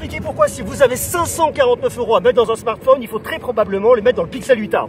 expliquer pourquoi si vous avez 549 € à mettre dans un smartphone, il faut très probablement le mettre dans le Pixel 8a.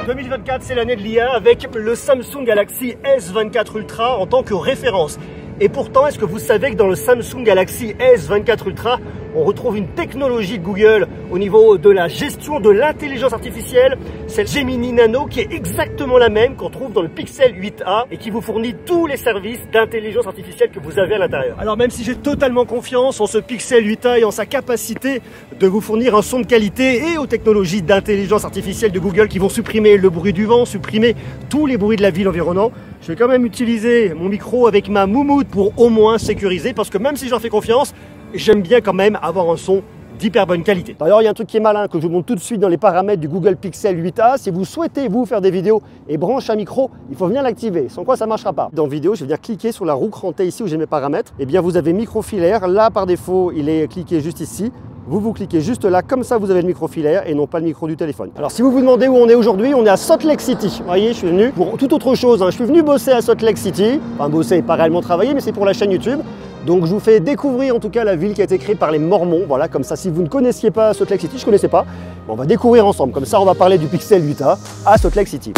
2024, c'est l'année de l'IA avec le Samsung Galaxy S24 Ultra en tant que référence. Et pourtant, est-ce que vous savez que dans le Samsung Galaxy S24 Ultra, on retrouve une technologie de Google au niveau de la gestion de l'intelligence artificielle, c'est Gemini Nano qui est exactement la même qu'on trouve dans le Pixel 8a et qui vous fournit tous les services d'intelligence artificielle que vous avez à l'intérieur. Alors même si j'ai totalement confiance en ce Pixel 8a et en sa capacité de vous fournir un son de qualité et aux technologies d'intelligence artificielle de Google qui vont supprimer le bruit du vent, supprimer tous les bruits de la ville environnante, je vais quand même utiliser mon micro avec ma moumoute pour au moins sécuriser parce que même si j'en fais confiance, j'aime bien quand même avoir un son d'hyper bonne qualité. D'ailleurs, il y a un truc qui est malin que je vous montre tout de suite dans les paramètres du Google Pixel 8a. Si vous souhaitez vous faire des vidéos et brancher un micro, il faut venir l'activer, sans quoi ça ne marchera pas. Dans vidéo, je vais venir cliquer sur la roue crantée ici où j'ai mes paramètres. Et bien, vous avez micro filaire. Là, par défaut, il est cliqué juste ici. Vous cliquez juste là, comme ça vous avez le micro filaire et non pas le micro du téléphone. Alors si vous vous demandez où on est aujourd'hui, on est à Salt Lake City. Vous voyez, je suis venu pour toute autre chose. Je suis venu bosser à Salt Lake City. Enfin bosser, pas réellement travailler, mais c'est pour la chaîne YouTube. Donc je vous fais découvrir en tout cas la ville qui a été créée par les Mormons. Voilà, comme ça si vous ne connaissiez pas Salt Lake City, je ne connaissais pas, on va découvrir ensemble. Comme ça on va parler du Pixel 8a à Salt Lake City.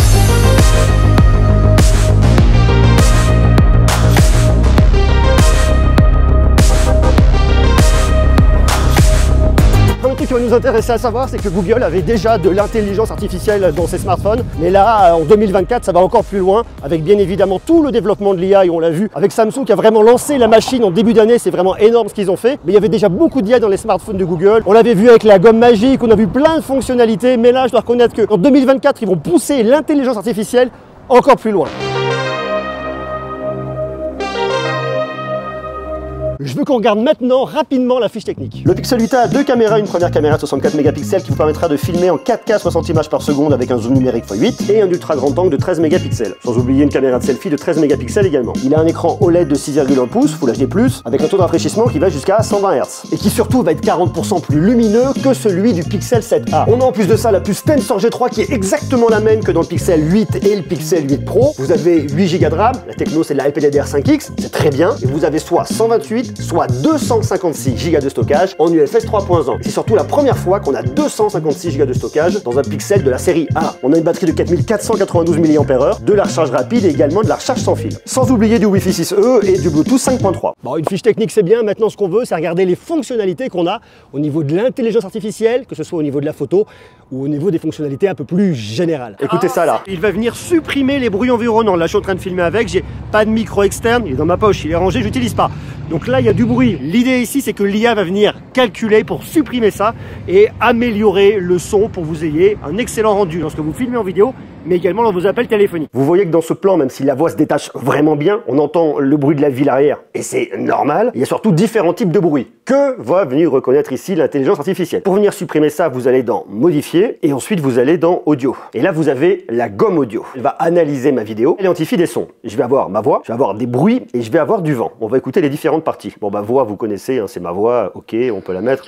Un truc qui va nous intéresser à savoir, c'est que Google avait déjà de l'intelligence artificielle dans ses smartphones. Mais là, en 2024, ça va encore plus loin, avec bien évidemment tout le développement de l'IA, et on l'a vu avec Samsung qui a vraiment lancé la machine en début d'année. C'est vraiment énorme ce qu'ils ont fait. Mais il y avait déjà beaucoup d'IA dans les smartphones de Google. On l'avait vu avec la gomme magique, on a vu plein de fonctionnalités. Mais là, je dois reconnaître qu'en 2024, ils vont pousser l'intelligence artificielle encore plus loin. Je veux qu'on regarde maintenant rapidement la fiche technique. Le Pixel 8a a deux caméras, une première caméra de 64 mégapixels qui vous permettra de filmer en 4K 60 images par seconde avec un zoom numérique x8 et un ultra grand angle de 13 mégapixels. Sans oublier une caméra de selfie de 13 mégapixels également. Il a un écran OLED de 6,1 pouces, Full HD+, avec un taux de rafraîchissement qui va jusqu'à 120 Hz. Et qui surtout va être 40% plus lumineux que celui du Pixel 7a. On a en plus de ça la puce Tensor G3 qui est exactement la même que dans le Pixel 8 et le Pixel 8 Pro. Vous avez 8 Go de RAM, la techno c'est de la LPDDR5X, c'est très bien. Et vous avez soit 128, soit 256 Go de stockage en UFS 3.1. C'est surtout la première fois qu'on a 256 Go de stockage dans un Pixel de la série A. On a une batterie de 4492 mAh, de la recharge rapide et également de la recharge sans fil. Sans oublier du Wi-Fi 6E et du Bluetooth 5.3. Bon, une fiche technique c'est bien, maintenant ce qu'on veut c'est regarder les fonctionnalités qu'on a au niveau de l'intelligence artificielle, que ce soit au niveau de la photo ou au niveau des fonctionnalités un peu plus générales. Écoutez ça là. Il va venir supprimer les bruits environnants. Là je suis en train de filmer avec, j'ai pas de micro externe, il est dans ma poche, il est rangé, j'utilise pas. Donc là il y a du bruit. L'idée ici c'est que l'IA va venir calculer pour supprimer ça et améliorer le son pour que vous ayez un excellent rendu lorsque vous filmez en vidéo, mais également dans vos appels téléphoniques. Vous voyez que dans ce plan, même si la voix se détache vraiment bien, on entend le bruit de la ville arrière et c'est normal. Il y a surtout différents types de bruit que va venir reconnaître ici l'intelligence artificielle. Pour venir supprimer ça, vous allez dans modifier et ensuite vous allez dans audio. Et là vous avez la gomme audio. Elle va analyser ma vidéo, elle identifie des sons. Je vais avoir ma voix, je vais avoir des bruits et je vais avoir du vent. On va écouter les différentes parties. Bon, ma voix, vous connaissez, hein, c'est ma voix, ok, on peut la mettre.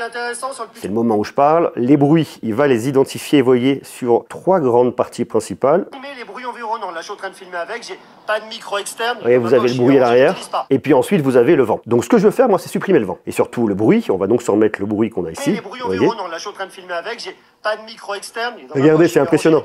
C'est le moment où je parle. Les bruits, il va les identifier, vous voyez, sur trois grandes parties principales. Les bruits environnants, là je suis en train de filmer avec, j'ai pas de micro externe. Oui, vous avez le bruit à l'arrière. Et puis ensuite vous avez le vent. Donc ce que je veux faire, moi, c'est supprimer le vent. Et surtout le bruit, on va donc se remettre le bruit qu'on a ici. Les bruits environnants, là je suis en train de filmer avec, j'ai pas de micro externe. Regardez, c'est impressionnant.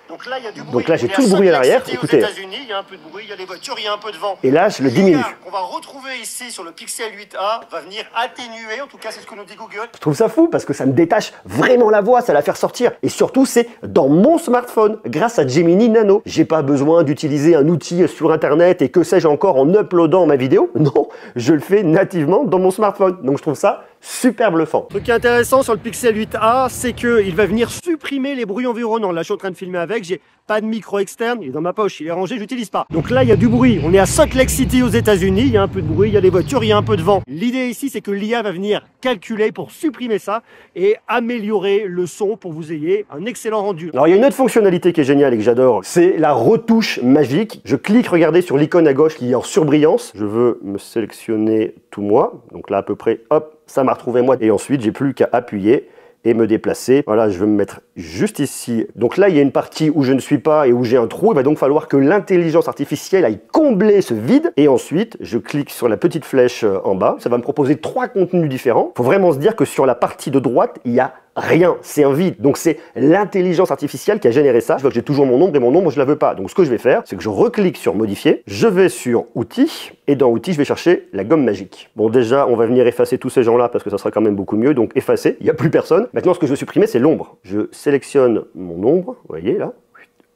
Donc là, il y a du bruit. Donc là, j'ai tout le bruit à l'arrière. Écoutez. Aux États-Unis, il y a un peu de bruit, il y a des voitures, il y a un peu de vent. Et là, je le diminue. On va retrouver ici sur le Pixel 8a, va venir atténuer, en tout cas, c'est ce que nous dit Google. Je trouve ça fou parce que ça me détache vraiment la voix, ça la fait ressortir. Et surtout, c'est dans mon smartphone, grâce à Gemini Nano. J'ai pas besoin d'utiliser un outil sur Internet et que sais-je encore en uploadant ma vidéo. Non, je le fais nativement dans mon smartphone. Donc je trouve ça super bluffant. Ce qui est intéressant sur le Pixel 8a, c'est qu'il va venir supprimer les bruits environnants. Là, je suis en train de filmer avec, j'ai pas de micro externe, il est dans ma poche, il est rangé, j'utilise pas. Donc là, il y a du bruit. On est à Salt Lake City aux États-Unis, il y a un peu de bruit, il y a des voitures, il y a un peu de vent. L'idée ici, c'est que l'IA va venir calculer pour supprimer ça et améliorer le son pour que vous ayez un excellent rendu. Alors, il y a une autre fonctionnalité qui est géniale et que j'adore, c'est la retouche magique. Je clique, regardez sur l'icône à gauche qui est en surbrillance. Je veux me sélectionner tout moi. Donc là, à peu près, hop, ça m'a retrouvé moi. Et ensuite, j'ai plus qu'à appuyer et me déplacer. Voilà, je vais me mettre juste ici. Donc là, il y a une partie où je ne suis pas et où j'ai un trou. Il va donc falloir que l'intelligence artificielle aille combler ce vide. Et ensuite, je clique sur la petite flèche en bas. Ça va me proposer 3 contenus différents. Il faut vraiment se dire que sur la partie de droite, il y a rien, c'est un vide. Donc c'est l'intelligence artificielle qui a généré ça. Je vois que j'ai toujours mon ombre et mon ombre, je la veux pas. Donc ce que je vais faire, c'est que je reclique sur modifier, je vais sur outils et dans outils, je vais chercher la gomme magique. Bon, déjà, on va venir effacer tous ces gens-là parce que ça sera quand même beaucoup mieux. Donc effacer, il n'y a plus personne. Maintenant, ce que je veux supprimer, c'est l'ombre. Je sélectionne mon ombre, vous voyez là,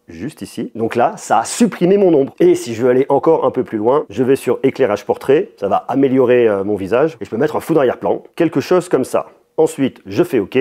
juste ici. Donc là, ça a supprimé mon ombre. Et si je veux aller encore un peu plus loin, je vais sur éclairage portrait, ça va améliorer mon visage et je peux mettre un fou d'arrière-plan, quelque chose comme ça. Ensuite, je fais OK.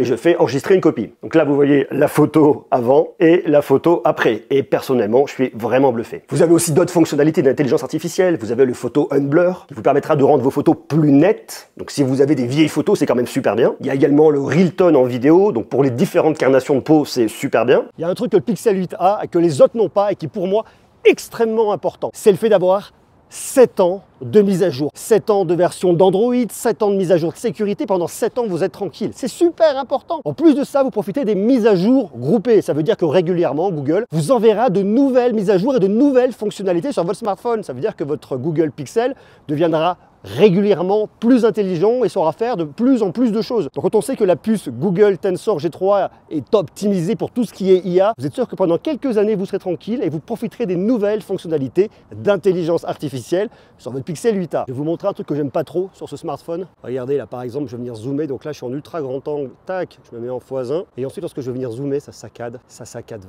Et je fais enregistrer une copie. Donc là, vous voyez la photo avant et la photo après. Et personnellement, je suis vraiment bluffé. Vous avez aussi d'autres fonctionnalités d'intelligence artificielle. Vous avez le photo unblur qui vous permettra de rendre vos photos plus nettes. Donc si vous avez des vieilles photos, c'est quand même super bien. Il y a également le real tone en vidéo. Donc pour les différentes carnations de peau, c'est super bien. Il y a un truc que le Pixel 8a et que les autres n'ont pas et qui pour moi est extrêmement important. C'est le fait d'avoir 7 ans de mise à jour, 7 ans de version d'Android, 7 ans de mise à jour de sécurité, pendant 7 ans vous êtes tranquille. C'est super important. En plus de ça, vous profitez des mises à jour groupées. Ça veut dire que régulièrement, Google vous enverra de nouvelles mises à jour et de nouvelles fonctionnalités sur votre smartphone. Ça veut dire que votre Google Pixel deviendra régulièrement plus intelligent et saura faire de plus en plus de choses. Donc quand on sait que la puce Google Tensor G3 est optimisée pour tout ce qui est IA, vous êtes sûr que pendant quelques années vous serez tranquille et vous profiterez des nouvelles fonctionnalités d'intelligence artificielle sur votre Pixel 8a. Je vais vous montrer un truc que j'aime pas trop sur ce smartphone. Regardez là par exemple, je vais venir zoomer, donc là je suis en ultra grand angle, tac, je me mets en x1 et ensuite lorsque je vais venir zoomer, ça saccade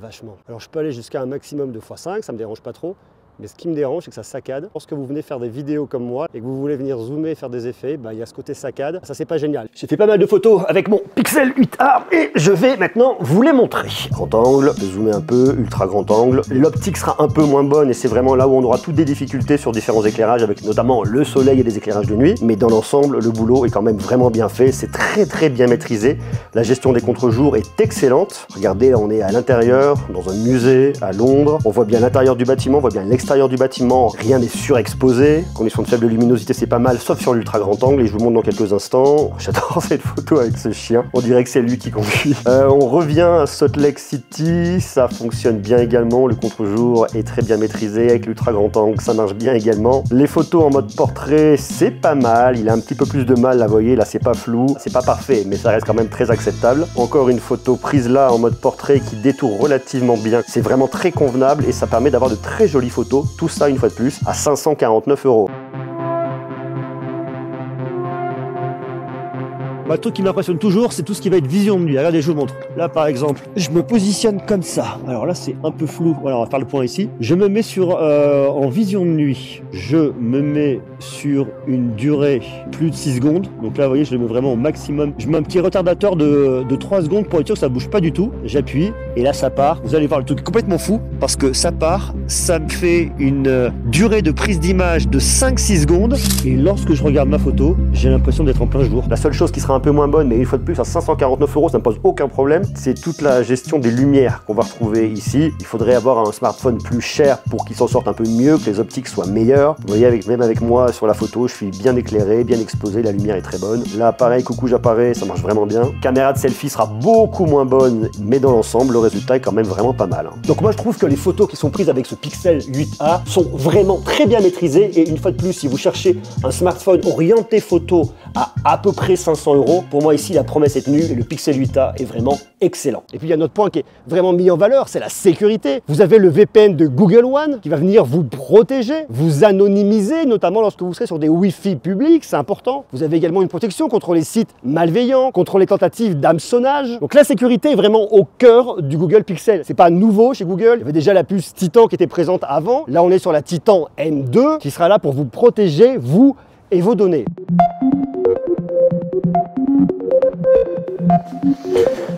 vachement. Alors je peux aller jusqu'à un maximum de x5, ça me dérange pas trop. Mais ce qui me dérange, c'est que ça saccade. Lorsque vous venez faire des vidéos comme moi et que vous voulez venir zoomer et faire des effets, il y a ce côté saccade. Ça, c'est pas génial. J'ai fait pas mal de photos avec mon Pixel 8a et je vais maintenant vous les montrer. Grand angle, je vais zoomer un peu, ultra grand angle. L'optique sera un peu moins bonne et c'est vraiment là où on aura toutes des difficultés sur différents éclairages avec notamment le soleil et des éclairages de nuit. Mais dans l'ensemble, le boulot est quand même vraiment bien fait. C'est très bien maîtrisé. La gestion des contre-jours est excellente. Regardez, on est à l'intérieur, dans un musée, à Londres. On voit bien l'intérieur du bâtiment, on voit bien l'extérieur du bâtiment, rien n'est surexposé. Conditions de faible luminosité, c'est pas mal, sauf sur l'ultra grand angle, et je vous montre dans quelques instants. J'adore cette photo avec ce chien, on dirait que c'est lui qui conduit. On revient à Salt Lake City, ça fonctionne bien également, le contre-jour est très bien maîtrisé, avec l'ultra grand angle, ça marche bien également. Les photos en mode portrait, c'est pas mal, il a un petit peu plus de mal, là, vous voyez, là c'est pas flou, c'est pas parfait, mais ça reste quand même très acceptable. Encore une photo prise là en mode portrait qui détourne relativement bien, c'est vraiment très convenable et ça permet d'avoir de très jolies photos. Tout ça, une fois de plus, à 549 €. Le truc qui m'impressionne toujours, c'est tout ce qui va être vision de nuit. Regardez, je vous montre. Là, par exemple, je me positionne comme ça. Alors là, c'est un peu flou. Voilà, on va faire le point ici. Je me mets sur en vision de nuit. Je me mets sur une durée plus de 6 secondes. Donc là, vous voyez, je le mets vraiment au maximum. Je mets un petit retardateur de 3 secondes pour être sûr que ça bouge pas du tout. J'appuie et là, ça part. Vous allez voir, le truc est complètement fou parce que ça part. Ça me fait une durée de prise d'image de 5-6 secondes. Et lorsque je regarde ma photo, j'ai l'impression d'être en plein jour. La seule chose qui sera un peu moins bonne, mais une fois de plus à 549 €, ça ne pose aucun problème, c'est toute la gestion des lumières qu'on va retrouver ici. Il faudrait avoir un smartphone plus cher pour qu'il s'en sorte un peu mieux, que les optiques soient meilleures. Vous voyez, même avec moi sur la photo, je suis bien éclairé, bien exposé, la lumière est très bonne. Là, pareil, coucou, j'apparais, ça marche vraiment bien. Caméra de selfie sera beaucoup moins bonne, mais dans l'ensemble, le résultat est quand même vraiment pas mal. Donc moi, je trouve que les photos qui sont prises avec ce Pixel 8a sont vraiment très bien maîtrisées. Et une fois de plus, si vous cherchez un smartphone orienté photo à peu près 500 €, pour moi ici la promesse est tenue et le Pixel 8a est vraiment excellent. Et puis il y a un autre point qui est vraiment mis en valeur, c'est la sécurité. Vous avez le VPN de Google One qui va venir vous protéger, vous anonymiser, notamment lorsque vous serez sur des Wi-Fi publics, c'est important. Vous avez également une protection contre les sites malveillants, contre les tentatives d'hameçonnage. Donc la sécurité est vraiment au cœur du Google Pixel. C'est pas nouveau chez Google, il y avait déjà la puce Titan qui était présente avant. Là on est sur la Titan M2 qui sera là pour vous protéger, vous et vos données.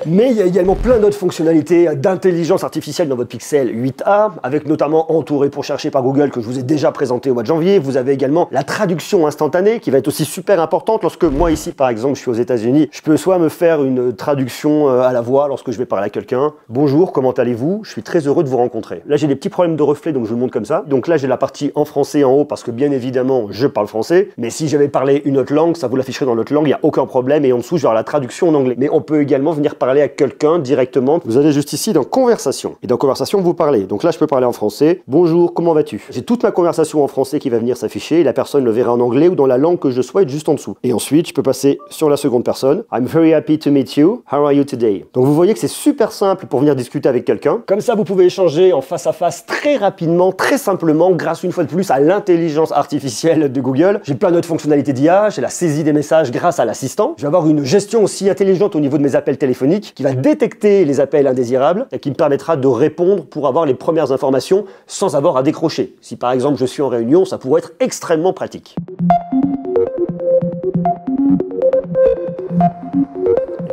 Mais il y a également plein d'autres fonctionnalités d'intelligence artificielle dans votre Pixel 8a, avec notamment Entouré pour chercher par Google que je vous ai déjà présenté au mois de janvier. Vous avez également la traduction instantanée qui va être aussi super importante lorsque moi ici par exemple je suis aux États-Unis, je peux soit me faire une traduction à la voix lorsque je vais parler à quelqu'un. Bonjour, comment allez-vous? Je suis très heureux de vous rencontrer. Là j'ai des petits problèmes de reflet donc je vous le montre comme ça. Donc là j'ai la partie en français en haut parce que bien évidemment je parle français, mais si j'avais parlé une autre langue, ça vous l'afficherait dans l'autre langue, il n'y a aucun problème et en dessous j'aurai la traduction en anglais. Mais on on peut également venir parler à quelqu'un directement. Vous allez juste ici dans Conversation. Et dans Conversation, vous parlez. Donc là, je peux parler en français. Bonjour, comment vas-tu? J'ai toute ma conversation en français qui va venir s'afficher et la personne le verra en anglais ou dans la langue que je souhaite juste en dessous. Et ensuite, je peux passer sur la seconde personne. I'm very happy to meet you. How are you today? Donc vous voyez que c'est super simple pour venir discuter avec quelqu'un. Comme ça, vous pouvez échanger en face à face très rapidement, très simplement, grâce une fois de plus à l'intelligence artificielle de Google. J'ai plein d'autres fonctionnalités d'IA, j'ai la saisie des messages grâce à l'assistant. Je vais avoir une gestion aussi intelligente au niveau de mes appels téléphoniques qui va détecter les appels indésirables et qui me permettra de répondre pour avoir les premières informations sans avoir à décrocher. Si par exemple je suis en réunion, ça pourrait être extrêmement pratique.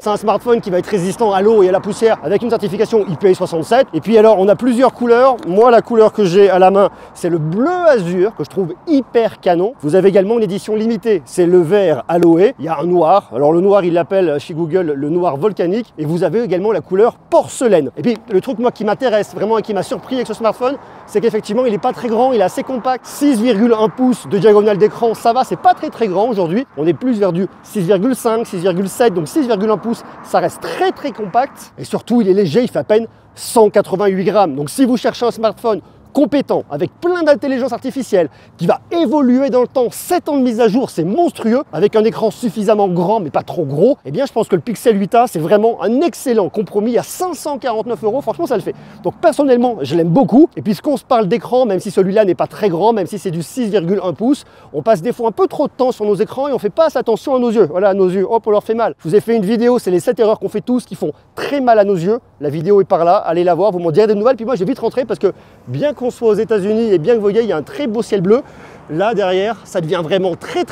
C'est un smartphone qui va être résistant à l'eau et à la poussière avec une certification IP67. Et puis alors, on a plusieurs couleurs. Moi, la couleur que j'ai à la main, c'est le bleu azur, que je trouve hyper canon. Vous avez également une édition limitée, c'est le vert aloe. Il y a un noir. Alors le noir, il l'appelle chez Google le noir volcanique. Et vous avez également la couleur porcelaine. Et puis, le truc, moi, qui m'intéresse vraiment et qui m'a surpris avec ce smartphone, c'est qu'effectivement, il n'est pas très grand, il est assez compact. 6,1 pouces de diagonale d'écran, ça va, c'est pas très grand aujourd'hui. On est plus vers du 6,5, 6,7, donc 6,1 pouces. Ça reste très compact et surtout il est léger, il fait à peine 188 grammes. Donc si vous cherchez un smartphone compétent, avec plein d'intelligence artificielle, qui va évoluer dans le temps, 7 ans de mise à jour, c'est monstrueux, avec un écran suffisamment grand mais pas trop gros, eh bien je pense que le Pixel 8a c'est vraiment un excellent compromis à 549 €, franchement ça le fait. Donc personnellement je l'aime beaucoup, et puisqu'on se parle d'écran, même si celui-là n'est pas très grand, même si c'est du 6,1 pouces, on passe des fois un peu trop de temps sur nos écrans et on fait pas assez attention à nos yeux. Voilà, à nos yeux, hop, on leur fait mal. Je vous ai fait une vidéo, c'est les 7 erreurs qu'on fait tous qui font très mal à nos yeux. La vidéo est par là, allez la voir, vous m'en direz des nouvelles, puis moi je vais vite rentrer parce que bien qu'on soit aux États-Unis et bien que vous voyez, il y a un très beau ciel bleu. Là derrière, ça devient vraiment très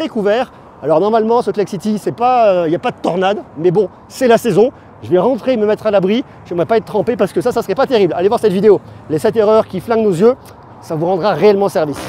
couvert. Alors normalement, Salt Lake City, c'est pas, il n'y a pas de tornade, mais bon, c'est la saison. Je vais rentrer et me mettre à l'abri. J'aimerais pas être trempé parce que ça serait pas terrible. Allez voir cette vidéo. Les 7 erreurs qui flinguent nos yeux, ça vous rendra réellement service.